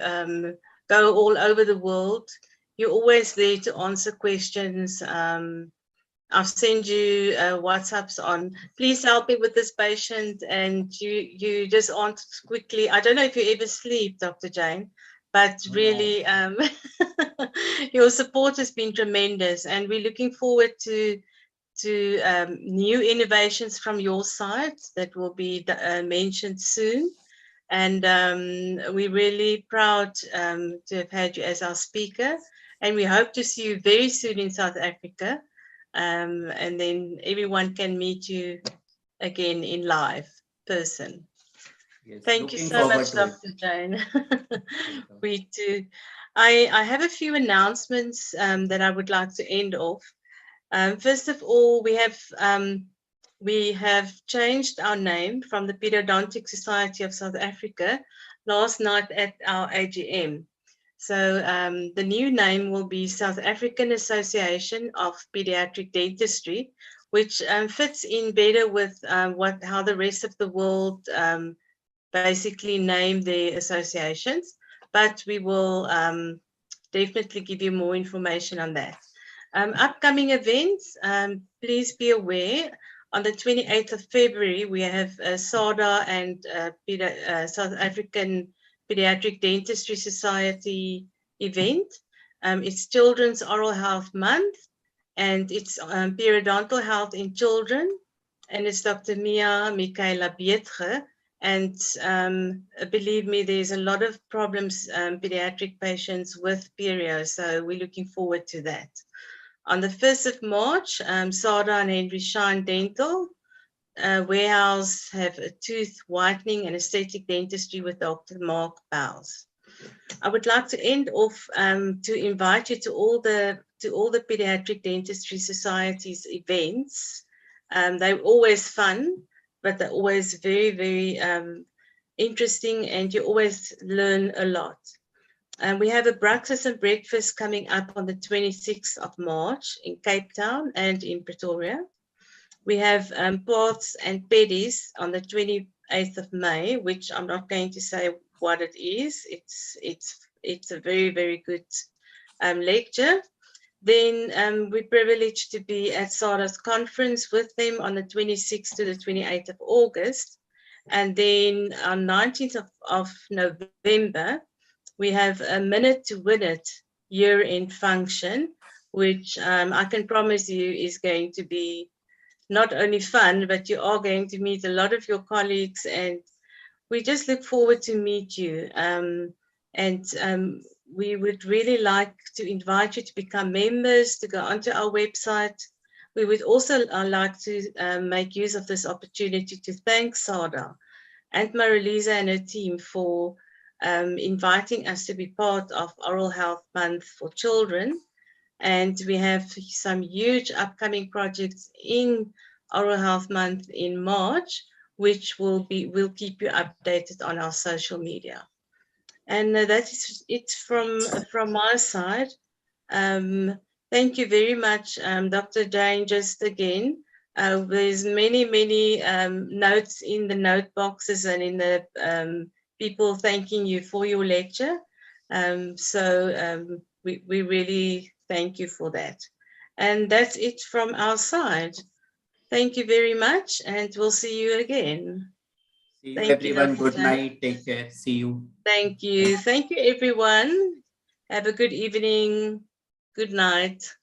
go all over the world, you're always there to answer questions. I'll send you WhatsApps on, please help me with this patient, and you just answer quickly. I don't know if you ever sleep, Dr. Jain, but really your support has been tremendous, and we're looking forward to new innovations from your side that will be mentioned soon. And we're really proud to have had you as our speaker. And we hope to see you very soon in South Africa. And then everyone can meet you again in live person. Yes, Thank you looking so forward much, to it. Dr. Jain. We too. I have a few announcements that I would like to end off. First of all, we have changed our name from the Periodontic Society of South Africa last night at our AGM. So the new name will be South African Association of Pediatric Dentistry, which fits in better with how the rest of the world basically name their associations. But we will definitely give you more information on that. Upcoming events, please be aware. On the 28th of February, we have SADA and South African Pediatric Dentistry Society event. It's Children's Oral Health Month, and it's periodontal health in children. And it's Dr. Michaela Beetge. And believe me, there's a lot of problems, pediatric patients with perio. So we're looking forward to that. On the 1st of March, SADA and Henry Schein Dental warehouse have a tooth whitening and aesthetic dentistry with Dr. Mark Bowles. I would like to end off to invite you to all the Pediatric Dentistry Society's events. They're always fun, but they're always very, very interesting, and you always learn a lot. And we have a breakfast and breakfast coming up on the 26th of March in Cape Town and in Pretoria. We have Paths and Pedis on the 28th of May, which I'm not going to say what it is. It's a very, very good lecture. Then we're privileged to be at SADA's conference with them on the 26th to the 28th of August. And then on 19th of November, we have a Minute to Win It year-end function, which I can promise you is going to be not only fun, but you are going to meet a lot of your colleagues, and we just look forward to meet you. We would really like to invite you to become members, to go onto our website. We would also like to make use of this opportunity to thank SADA and Marilisa and her team for inviting us to be part of Oral Health Month for Children. And we have some huge upcoming projects in Oral Health Month in March, which we'll keep you updated on our social media. And that is it from my side. Thank you very much, Dr. Jain. Just again, there's many notes in the note boxes and in the people thanking you for your lecture. We really thank you for that. And that's it from our side. Thank you very much, and we'll see you again. See you, everyone. Good night. Take care. See you. Thank you. Thank you, everyone. Have a good evening. Good night.